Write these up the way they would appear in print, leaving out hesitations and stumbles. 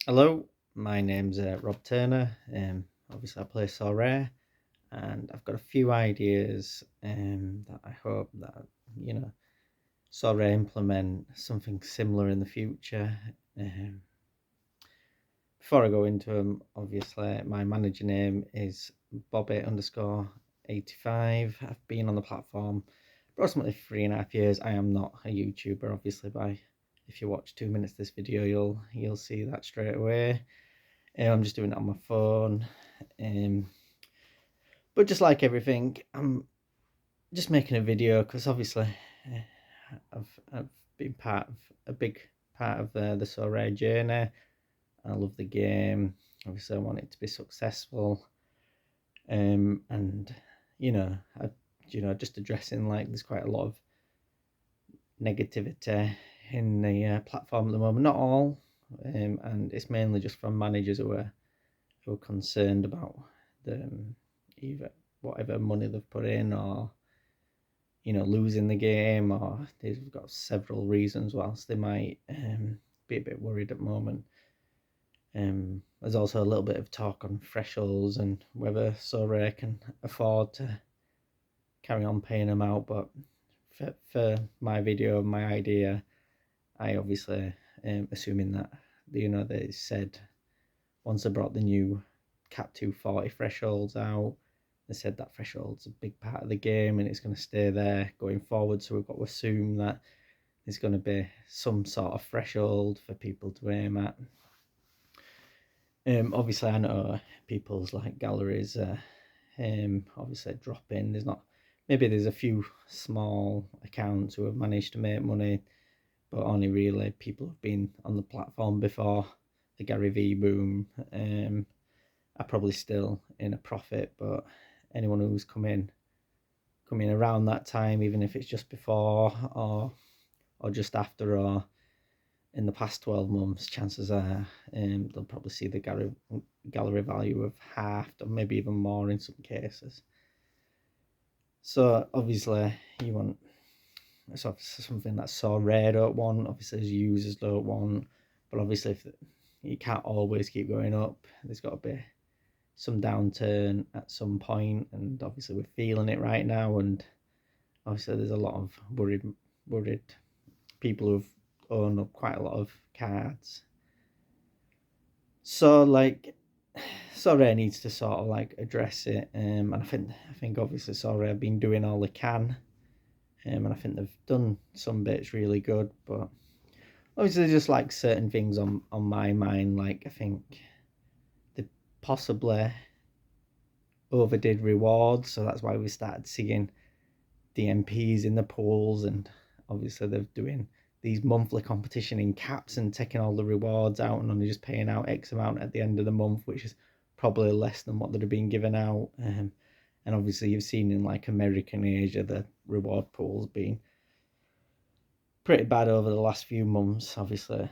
Hello, my name's Rob Turner. Obviously, I play Sorare, and I've got a few ideas that I hope that you know Sorare implement something similar in the future. Um, Before I go into them, obviously, my manager name is Bobby_85. I've been on the platform approximately 3.5 years. I am not a YouTuber, obviously. If you watch 2 minutes of this video, you'll see that straight away. I'm just doing it on my phone. Um, but just like everything, I'm just making a video because obviously I've been part of a big part of the Sorare journey. I love the game. Obviously, I want it to be successful. And I just addressing like there's quite a lot of negativity in the platform at the moment. Not all, and it's mainly just from managers who are concerned about the either whatever money they've put in, or losing the game, or they've got several reasons whilst they might be a bit worried at the moment. There's also a little bit of talk on thresholds and whether Sorare can afford to carry on paying them out, but for my video, my idea, I obviously assuming that they said once they brought the new cap 240 thresholds out, they said that threshold's a big part of the game and it's going to stay there going forward. So we've got to assume that there's going to be some sort of threshold for people to aim at. Obviously, I know people's like galleries obviously dropping. There's a few small accounts who have managed to make money, but only really people who've been on the platform before the Gary V boom are probably still in a profit. But anyone who's coming around that time, even if it's just before or just after or in the past 12 months, chances are they'll probably see the gallery value of halved or maybe even more in some cases. So obviously you want something that's so rare don't want, obviously as users don't want, but obviously if you can't always keep going up, there's got to be some downturn at some point, and obviously we're feeling it right now, and obviously there's a lot of worried people who've owned up quite a lot of cards. So like Sorare needs to sort of like address it, and I think obviously Sorare have been doing all they can, and I think they've done some bits really good, but obviously just like certain things on my mind, like I think they possibly overdid rewards, so that's why we started seeing DMPs in the pools, and obviously they're doing these monthly competition in caps and taking all the rewards out and only just paying out X amount at the end of the month, which is probably less than what they'd have been given out. And obviously you've seen in like America and Asia the reward pools being pretty bad over the last few months. Obviously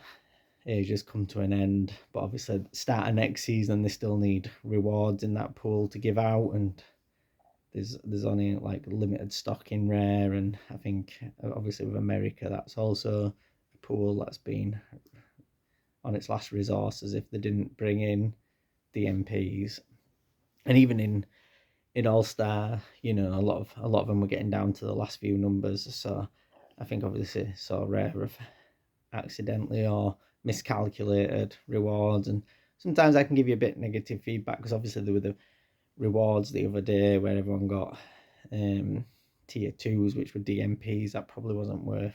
Asia's come to an end, but obviously start of next season they still need rewards in that pool to give out, and there's only like limited stock in rare, and I think obviously with America that's also a pool that's been on its last resources if they didn't bring in DMPs. And even in All Star, a lot of them were getting down to the last few numbers. So I think obviously so rare have accidentally or miscalculated rewards, and sometimes I can give you a bit negative feedback because obviously there were the rewards the other day where everyone got tier 2s which were DMPs that probably wasn't worth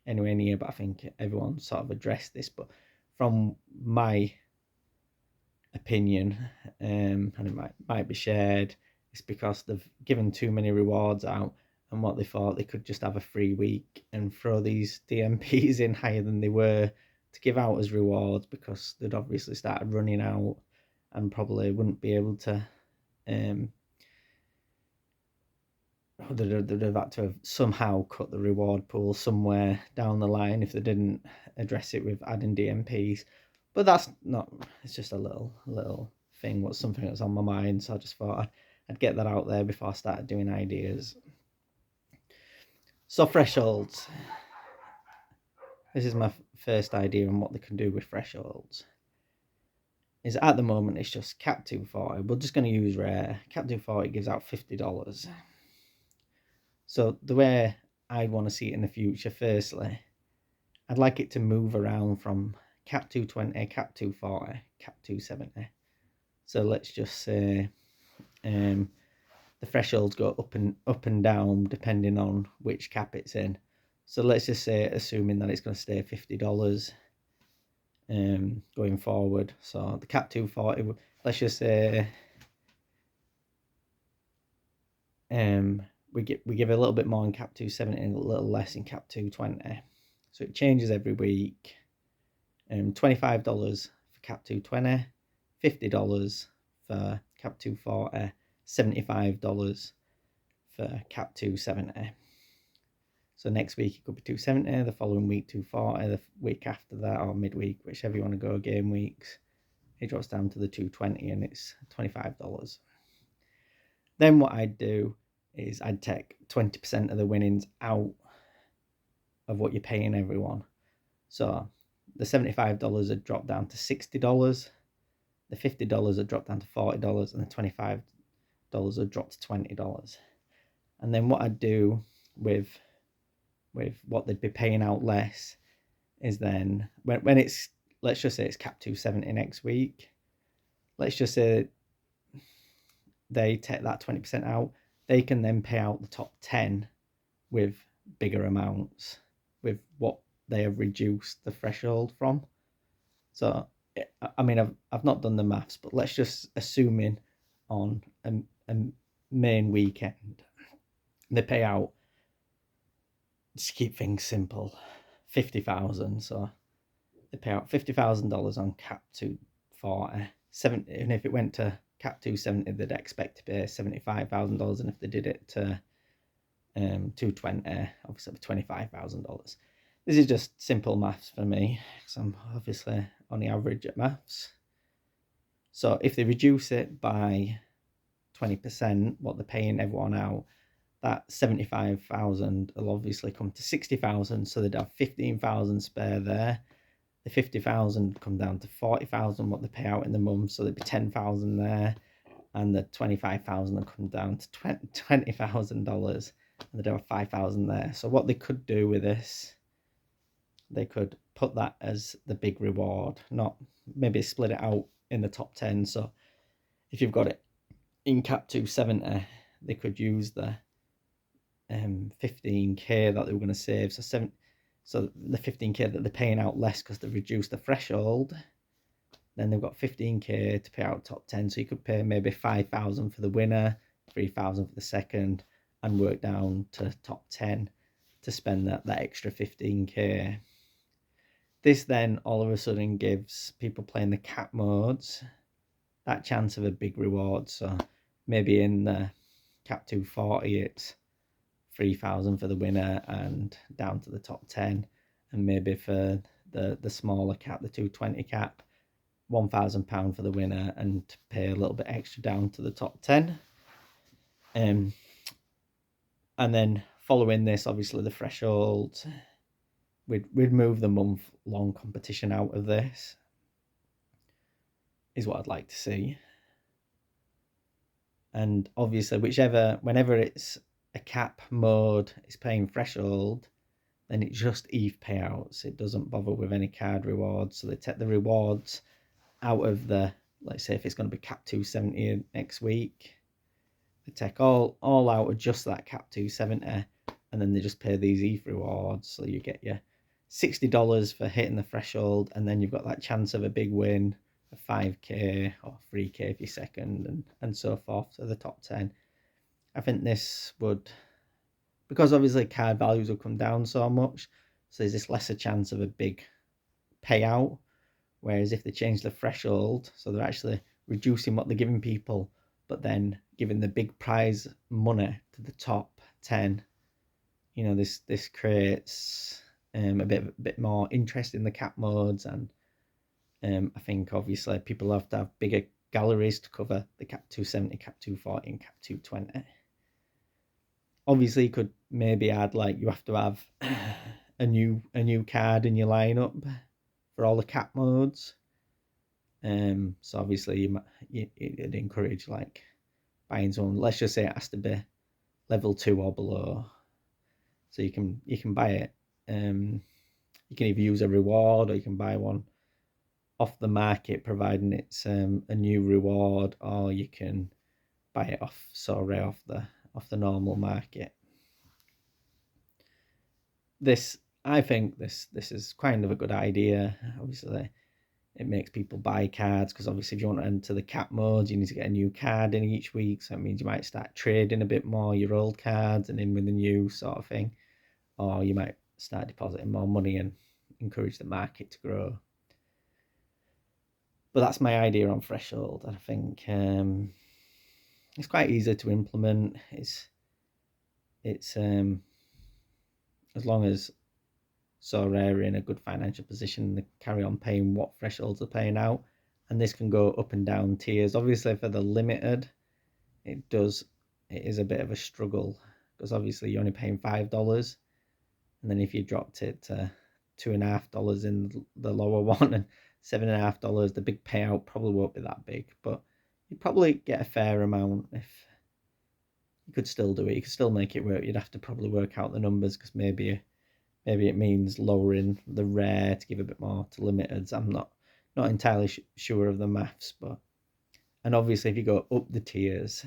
anywhere near, but I think everyone sort of addressed this. But from my opinion, and it might be shared, it's because they've given too many rewards out, and what they thought they could just have a free week and throw these DMPs in higher than they were to give out as rewards, because they'd obviously started running out and probably wouldn't be able to they'd have had to have somehow cut the reward pool somewhere down the line if they didn't address it with adding DMPs. But that's not, it's just a little thing, what's something that's on my mind, so I just thought I'd get that out there before I started doing ideas. So thresholds. This is my first idea on what they can do with thresholds. is at the moment it's just Cap 240. We're just going to use rare. Cap 240 gives out $50. So the way I want to see it in the future, firstly, I'd like it to move around from Cap 220, Cap 240, Cap 270. So let's just say the thresholds go up and down depending on which cap it's in. So let's just say, assuming that it's going to stay $50 going forward. So the Cap 240, let's just say we give a little bit more in Cap 270 and a little less in Cap 220. So it changes every week. $25 for Cap 220, $50 for Cap 240, $75 for Cap 270. So next week it could be 270, the following week 240, the week after that, or midweek, whichever you want to go, game weeks, it drops down to the 220 and it's $25. Then what I'd do is I'd take 20% of the winnings out of what you're paying everyone. So the $75 would drop down to $60, the $50 would drop down to $40, and the $25 would drop to $20. And then what I'd do with what they'd be paying out less is then when it's, let's just say it's Cap 270 next week, let's just say they take that 20% out, they can then pay out the top 10 with bigger amounts, with what they have reduced the threshold from. So I mean, I've not done the maths, but let's just assuming on a main weekend they pay out, to keep things simple, 50,000. So they pay out $50,000 on Cap 240. And if it went to Cap 270, they'd expect to pay $75,000, and if they did it to 220, obviously $25,000. This is just simple maths for me, because I'm obviously only average at maths. So if they reduce it by 20%, what they're paying everyone out, that 75,000 will obviously come to 60,000, so they'd have 15,000 spare there. The 50,000 come down to 40,000 what they pay out in the month, so there'd be 10,000 there, and the 25,000 will come down to $20,000, and they'd have 5,000 there. So what they could do with this, they could put that as the big reward, not maybe split it out in the top 10. So if you've got it in Cap 270, they could use the 15k that they were going to save. So the 15k that they're paying out less because they've reduced the threshold, then they've got 15k to pay out top 10. So you could pay maybe 5,000 for the winner, 3,000 for the second, and work down to top 10 to spend that extra 15k. This then all of a sudden gives people playing the cap modes that chance of a big reward. So maybe in the Cap 240 it's 3,000 for the winner and down to the top 10, and maybe for the smaller cap, the 220 cap, £1,000 for the winner and pay a little bit extra down to the top 10. And then following this, obviously the threshold, we'd move the month-long competition out of this, is what I'd like to see. And obviously whenever it's a cap mode, it's paying threshold, then it's just ETH payouts. It doesn't bother with any card rewards. So they take the rewards out of the, let's say if it's going to be Cap 270 next week, they take all out of just that Cap 270, and then they just pay these ETH rewards. So you get your $60 for hitting the threshold, and then you've got that chance of a big win of 5k or 3k if you're second, and so forth to the top 10. I think this would, because obviously card values will come down so much, so there's this lesser chance of a big payout. Whereas if they change the threshold, so they're actually reducing what they're giving people, but then giving the big prize money to the top 10, you know, this creates a bit more interest in the cap modes, and I think obviously people have to have bigger galleries to cover the Cap 270, Cap 240, and Cap 220. Obviously, you could maybe add, like, you have to have a new card in your lineup for all the cap modes. So obviously it'd encourage like buying someone. Let's just say it has to be level 2 or below, so you can buy it. You can either use a reward or you can buy one off the market, providing it's a new reward, or you can buy it off Sorare off the normal market. I think this is kind of a good idea. Obviously, it makes people buy cards because obviously, if you want to enter the cap modes, you need to get a new card in each week. So it means you might start trading a bit more your old cards and in with the new sort of thing, or you might start depositing more money and encourage the market to grow. But that's my idea on threshold. I think it's quite easy to implement. It's as long as Sorare are in a good financial position, they carry on paying what thresholds they're paying out, and this can go up and down tiers. Obviously, for the limited, it is a bit of a struggle because obviously you're only paying $5, and then if you dropped it to $2.50 in the lower one and $7.50, the big payout probably won't be that big, but you'd probably get a fair amount if you could still do it. You could still make it work. You'd have to probably work out the numbers because maybe it means lowering the rare to give a bit more to limiteds. I'm not entirely sure of the maths, but and obviously if you go up the tiers,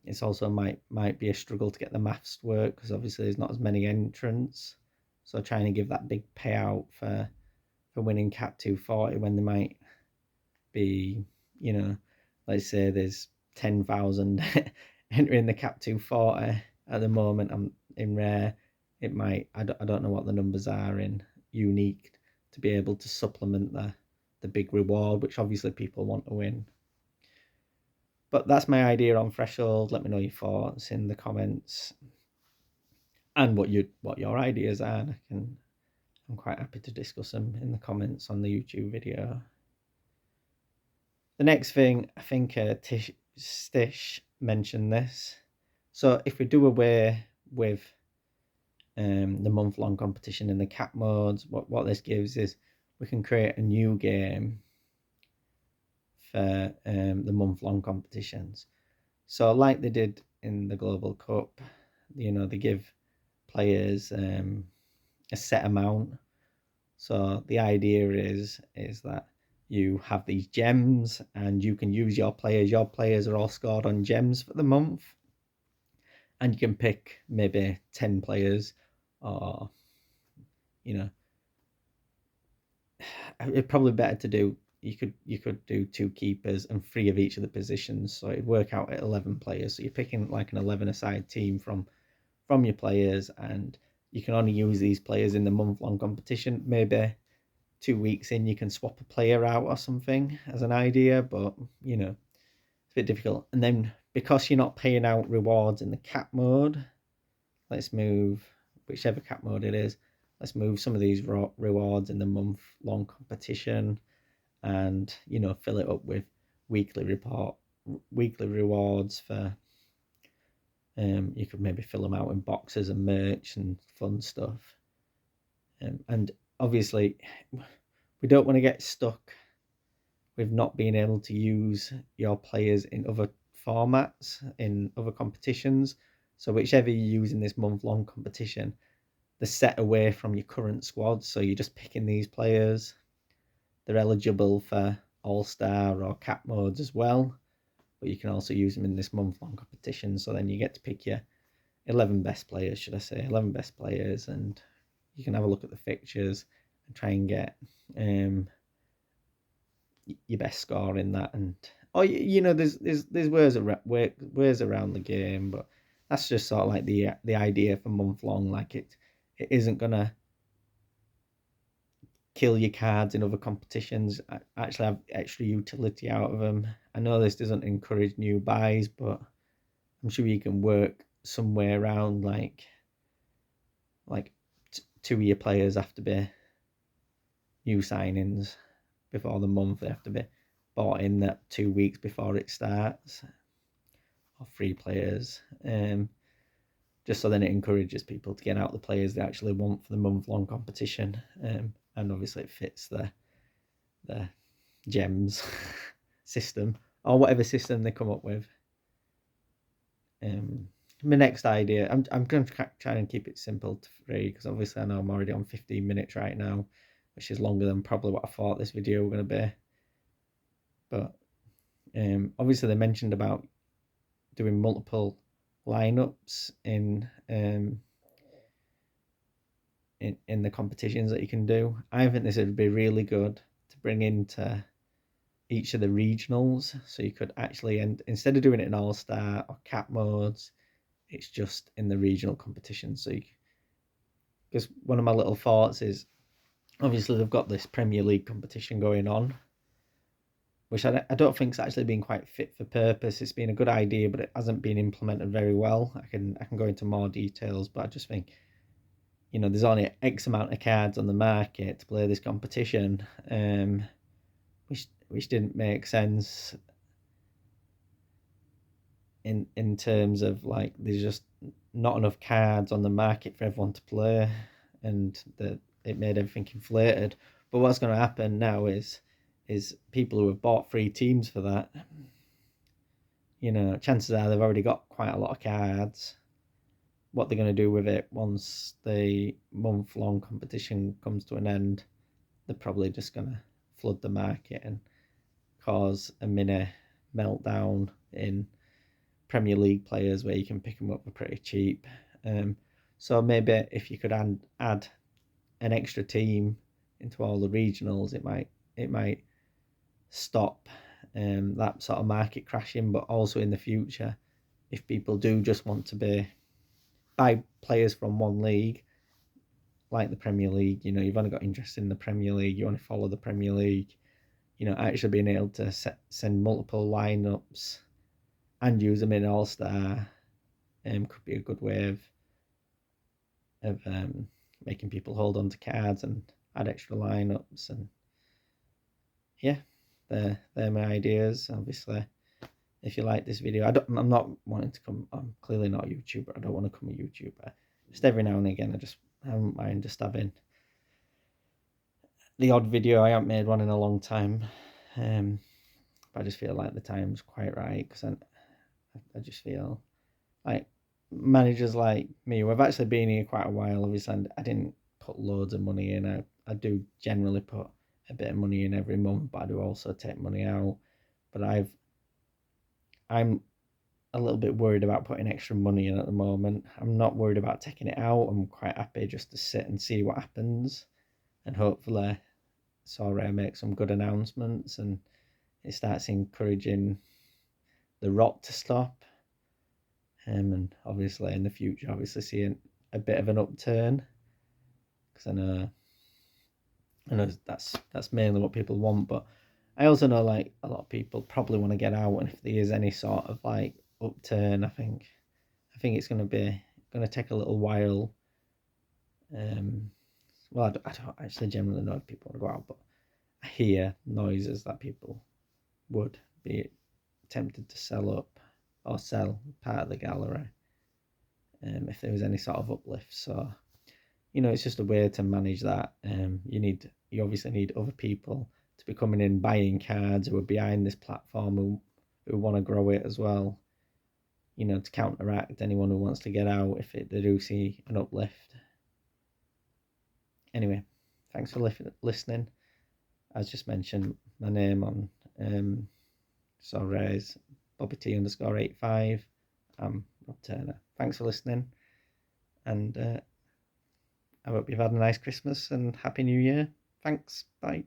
it's also might be a struggle to get the maths to work because obviously there's not as many entrants. So trying to give that big payout for winning Cap 240 when there might be, let's say there's 10,000 entering the Cap 240 at the moment. I'm in rare. It might. I don't know what the numbers are in unique to be able to supplement the big reward, which obviously people want to win. But that's my idea on threshold. Let me know your thoughts in the comments and what your ideas are. I'm quite happy to discuss them in the comments on the YouTube video. The next thing, I think Stish mentioned this. So if we do away with the month-long competition in the cap modes, what this gives is we can create a new game for the month-long competitions. So like they did in the Global Cup, they give players a set amount. So the idea is that you have these gems and you can use your players. Your players are all scored on gems for the month. And you can pick maybe 10 players or, it's probably better to do, you could do 2 keepers and 3 of each of the positions. So it'd work out at 11 players. So you're picking like an 11-a-side team from your players, and you can only use these players in the month-long competition. Maybe 2 weeks in, you can swap a player out or something as an idea, but it's a bit difficult. And then because you're not paying out rewards in the cap mode, let's move whichever cap mode it is. Let's move some of these rewards in the month-long competition, and fill it up with weekly rewards for. You could maybe fill them out in boxes and merch and fun stuff. And obviously, we don't want to get stuck with not being able to use your players in other formats, in other competitions. So whichever you use in this month-long competition, they're set away from your current squad. So you're just picking these players. They're eligible for All-Star or Cap modes as well, but you can also use them in this month-long competition. So then you get to pick your 11 best players, should I say, 11 best players, and you can have a look at the fixtures and try and get your best score in that. And there's ways around the game, but that's just sort of like the idea for month-long. Like it isn't gonna kill your cards in other competitions. Actually have extra utility out of them. I know this doesn't encourage new buys, but I'm sure you can work some way around like 2 of your players have to be new signings before the month. They have to be bought in that 2 weeks before it starts, or 3 players. Just so then it encourages people to get out the players they actually want for the month-long competition. and obviously it fits the gems system or whatever system they come up with. My next idea, I'm going to try and keep it simple to free, because obviously I know I'm already on 15 minutes right now, which is longer than probably what I thought this video was going to be. But obviously they mentioned about doing multiple lineups in the competitions that you can do. I think this would be really good to bring into each of the regionals, so you could actually, and instead of doing it in all-star or cap modes, it's just in the regional competition. So because one of my little thoughts is, obviously they've got this Premier League competition going on, which I don't think has actually been quite fit for purpose. It's been a good idea, but it hasn't been implemented very well. I can go into more details, but I just think, there's only X amount of cards on the market to play this competition, which didn't make sense in terms of, like, there's just not enough cards on the market for everyone to play, and it made everything inflated. But what's going to happen now is people who have bought 3 teams for that, chances are they've already got quite a lot of cards. What they're going to do with it once the month-long competition comes to an end, they're probably just going to flood the market and cause a mini meltdown in Premier League players, where you can pick them up for pretty cheap. So maybe if you could add an extra team into all the regionals, it might stop that sort of market crashing. But also in the future, if people do just want to buy players from one league, like the Premier League, you've only got interest in the Premier League, you want to follow the Premier League, actually being able to send multiple lineups and use them in All-Star could be a good way of making people hold on to cards and add extra lineups. And yeah, they're my ideas. Obviously, if you like this video, I'm not wanting to come. I'm clearly not a YouTuber. I don't want to become a YouTuber. Just every now and again, I don't mind just having the odd video. I haven't made one in a long time, but I just feel like the time's quite right, because I just feel like managers like me, who have actually been here quite a while, obviously, and I didn't put loads of money in. I do generally put a bit of money in every month, but I do also take money out. But I'm a little bit worried about putting extra money in at the moment. I'm not worried about taking it out. I'm quite happy just to sit and see what happens, and hopefully Sorare makes some good announcements and it starts encouraging the rot to stop. And obviously in the future, obviously seeing a bit of an upturn, because I know that's mainly what people want. But I also know, like, a lot of people probably want to get out, and if there is any sort of like upturn, I think it's going to take a little while. Well, I don't actually generally know if people want to go out, but I hear noises that people would be tempted to sell up or sell part of the gallery if there was any sort of uplift. So it's just a way to manage that. You obviously need other people to be coming in buying cards who are behind this platform, who want to grow it as well, to counteract anyone who wants to get out if they do see an uplift. Anyway, thanks for listening. As just mentioned, my name on Sorare is BobbyT_85. I'm Rob Turner. Thanks for listening, and I hope you've had a nice Christmas and Happy New Year. Thanks. Bye.